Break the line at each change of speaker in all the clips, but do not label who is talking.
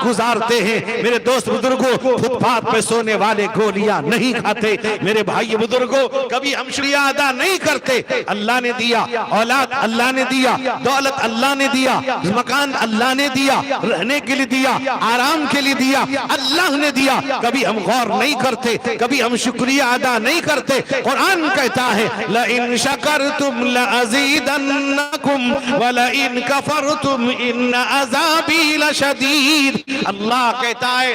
گزارتے ہیں۔ میرے دوست بزرگوں، فٹ پاتھ پہ سونے والے گولیاں نہیں کھاتے۔ میرے بھائی بزرگوں، کبھی ہم شکریہ ادا نہیں کرتے۔ اللہ نے دیا، اولاد اللہ نے دیا، دولت اللہ نے دیا، مکان اللہ نے دیا، رہنے کے لیے دیا، آرام کے لیے دیا، اللہ نے دیا۔ کبھی ہم غور نہیں کرتے، کبھی ہم شکریہ ادا نہیں کرتے۔ قرآن کہتا ہے لَإِن شَكَرْتُمْ لَأَزِيدَنَّكُمْ وَلَإِن كَفَرْتُمْ إِنَّ عَذَابِي لَشَدِيدٌ۔ اللہ کہتا ہے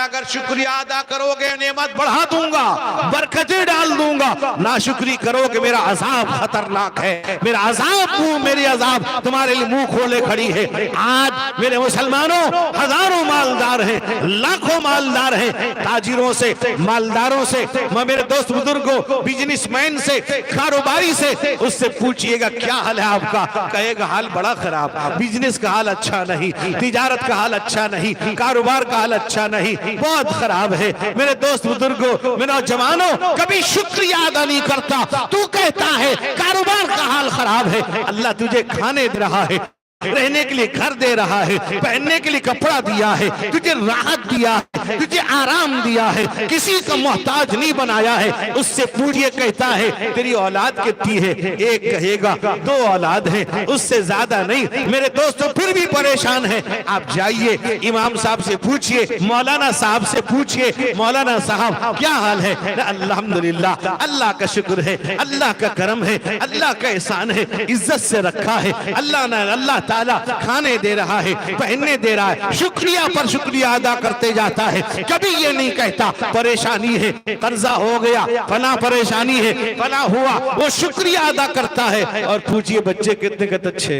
اگر شکریہ ادا کرو گے نعمت بڑھا دوں گا، برکتیں ڈال دوں گا۔ ناشکری کرو گے میرا عذاب خطرناک ہے، میرا عذاب میری عذاب تمہارے لیے منہ کھولے کھڑی ہے۔ آج میرے مسلمانوں ہزاروں مالدار ہیں، لاکھوں مالدار ہیں، تاجروں سے، مالداروں سے، میرے دوست بزرگوں، بزنس مین سے، کاروباری سے، اس سے پوچھئے گا کیا حال ہے آپ کا؟ کہے گا حال بڑا خراب، بزنس کا حال اچھا نہیں، تجارت کا حال اچھا نہیں، کاروبار کا حال اچھا نہیں، بہت خراب ہے۔ میرے دوست بزرگوں، میرے نوجوانوں، کبھی شکریہ ادا نہیں کرتا۔ تو کہتا ہے کاروبار کا حال خراب ہے، اللہ تجھے کھانے دے رہا ہے، رہنے کے لیے گھر دے رہا ہے، پہننے کے لیے کپڑا دیا ہے، تجھے راحت دیا ہے، تجھے آرام دیا ہے، کسی کا محتاج نہیں بنایا ہے۔ اس سے پوچھئے، کہتا ہے تیری اولاد کتنی ہے؟ ایک کہے گا 2 اولاد ہیں، اس سے زیادہ نہیں۔ میرے دوستوں پھر بھی پریشان ہیں۔ آپ جائیے امام صاحب سے پوچھئے، مولانا صاحب سے پوچھئے، مولانا صاحب کیا حال ہے؟ الحمدللہ، اللہ کا شکر ہے، اللہ کا کرم ہے، اللہ کا احسان ہے، عزت سے رکھا ہے اللہ تعالیٰ، کھانے دے رہا ہے، پہننے دے رہا ہے، شکریہ پر شکریہ ادا کرتے جاتا ہے۔ کبھی یہ نہیں کہتا پریشانی ہے، قرضہ ہو گیا، فلاں پریشانی ہے، فلاں ہوا، وہ شکریہ ادا کرتا ہے۔ اور پوچھئے بچے کتنے کہتے اچھے،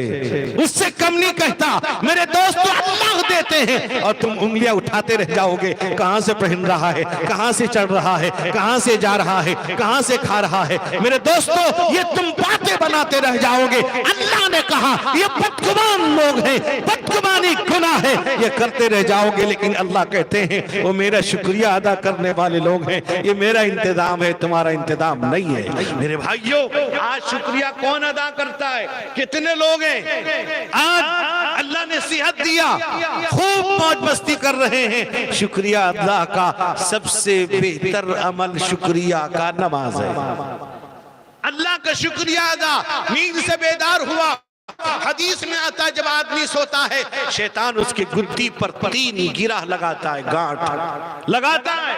اس سے کم نہیں کہتا۔ میرے دوستو اللہ دیتے ہیں اور تم انگلیاں اٹھاتے رہ جاؤ گے، کہاں سے پہن رہا ہے، کہاں سے چڑھ رہا ہے، کہاں سے جا رہا ہے، کہاں سے کھا رہا ہے۔ میرے دوستو یہ تم باتیں بناتے رہ جاؤ گے۔ اللہ نے کہا یہ بدگمان لوگ ہیں، بدگمانی گناہ ہے، یہ کرتے رہ جاؤ گے۔ لیکن اللہ کہتے ہیں وہ میرا شکریہ ادا کرنے والے لوگ ہیں، یہ میرا انتظام ہے، تمہارا انتظام نہیں ہے۔ میرے بھائیوں، آج شکریہ کون ادا کرتا ہے؟ کتنے لوگ ہیں آج اللہ نے صحت دیا، خوب موج مستی کر رہے ہیں۔ شکریہ ادا کا سب سے بہتر عمل شکریہ کا نماز ہے۔ اللہ کا شکریہ ادا، نیند سے بیدار ہوا، حدیث میں آتا ہے جب آدمی سوتا ہے شیطان اس کی گدی پر 3 گرہ لگاتا ہے، گانٹھ لگاتا ہے۔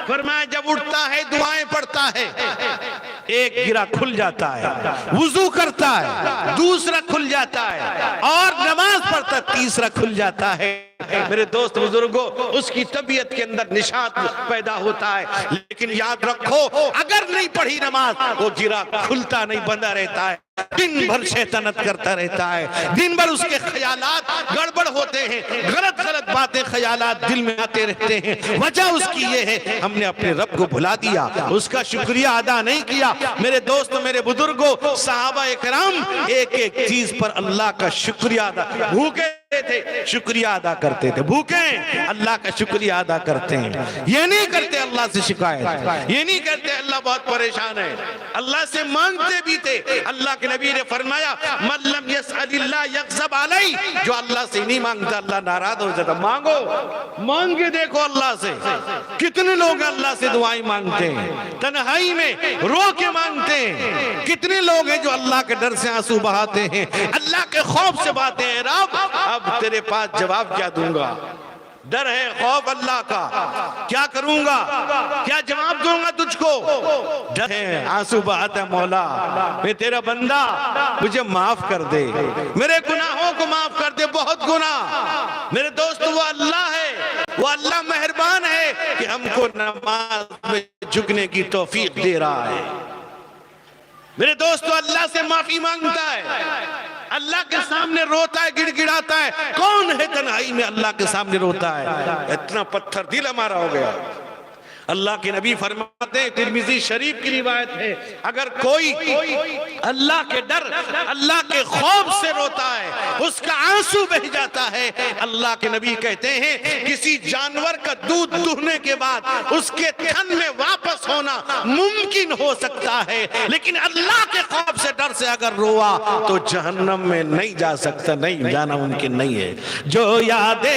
فرمایا جب اٹھتا ہے دعائیں پڑھتا ہے، ایک گرہ کھل جاتا ہے، وضو کرتا ہے، دوسرا کھل جاتا ہے، اور نماز پڑھتا ہے، تیسرا کھل جاتا ہے۔ میرے دوست بزرگوں، اس کی طبیعت کے اندر نشاط پیدا ہوتا ہے۔ لیکن یاد رکھو اگر نہیں پڑھی نماز، وہ گرہ کھلتا نہیں، بندہ رہتا ہے، دن بھر شیطنت کرتا رہتا ہے، دن بھر اس کے خیالات گڑبڑ ہوتے ہیں، غلط غلط باتیں خیالات دل میں آتے رہتے ہیں۔ وجہ اس کی یہ ہے ہم نے اپنے رب کو بھلا دیا، اس کا شکریہ ادا نہیں کیا۔ میرے دوستو، میرے بزرگوں، صحابہ اکرام ایک ایک چیز پر اللہ کا شکریہ ادا، بھوکے تھے شکریہ ادا کرتے تھے، بھوکے اللہ کا شکریہ ادا کرتے ہیں۔ یہ نہیں کرتے اللہ سے شکایت، یہ نہیں کرتے اللہ بہت پریشان ہے، اللہ سے مانگتے بھی تھے۔ اللہ کے نبی نے فرمایا من لم یسأل اللہ یغضب علیہ، جو اللہ سے نہیں مانگتا اللہ ناراض ہو جاتا۔ مانگو، مانگ کے دیکھو اللہ سے۔ کتنے لوگ اللہ سے دعائیں مانگتے ہیں، تنہائی میں رو کے مانگتے ہیں۔ کتنے لوگ ہیں جو اللہ کے ڈر سے آنسو بہاتے ہیں، اللہ کے خوف سے بہاتے ہیں۔ رب اب تیرے پاس جواب کیا دوں گا؟ ڈر ہے، خوف اللہ کا، کیا کروں گا، کیا جواب دوں گا تجھ کو؟ ڈر ہے، آنسو بہاتا ہے، مولا میں تیرا بندہ، مجھے معاف کر دے، میرے گناہوں کو معاف کر دے، بہت گناہ۔ میرے دوست وہ اللہ ہے، وہ اللہ مہربان ہے کہ ہم کو نماز میں جھکنے کی توفیق دے رہا ہے۔ میرے دوستو اللہ سے معافی مانگتا ہے، اللہ کے سامنے روتا ہے، گڑ گڑاتا ہے۔ کون ہے تنہائی میں اللہ کے سامنے روتا ہے؟ اتنا پتھر دل ہمارا ہو گیا۔ اللہ کے نبی فرماتے ہیں، ترمذی شریف کی روایت ہے، اگر کوئی اللہ کے ڈر، اللہ کے خوف سے روتا ہے، اس کا آنسو بہ جاتا ہے، اللہ کے نبی کہتے ہیں کسی جانور کا دودھ دہنے کے بعد اس کے تھن میں واپس ہونا ممکن ہو سکتا ہے، لیکن اللہ کے خوف سے، ڈر سے اگر روا تو جہنم میں نہیں جا سکتا، نہیں جانا ممکن نہیں ہے۔ جو یادیں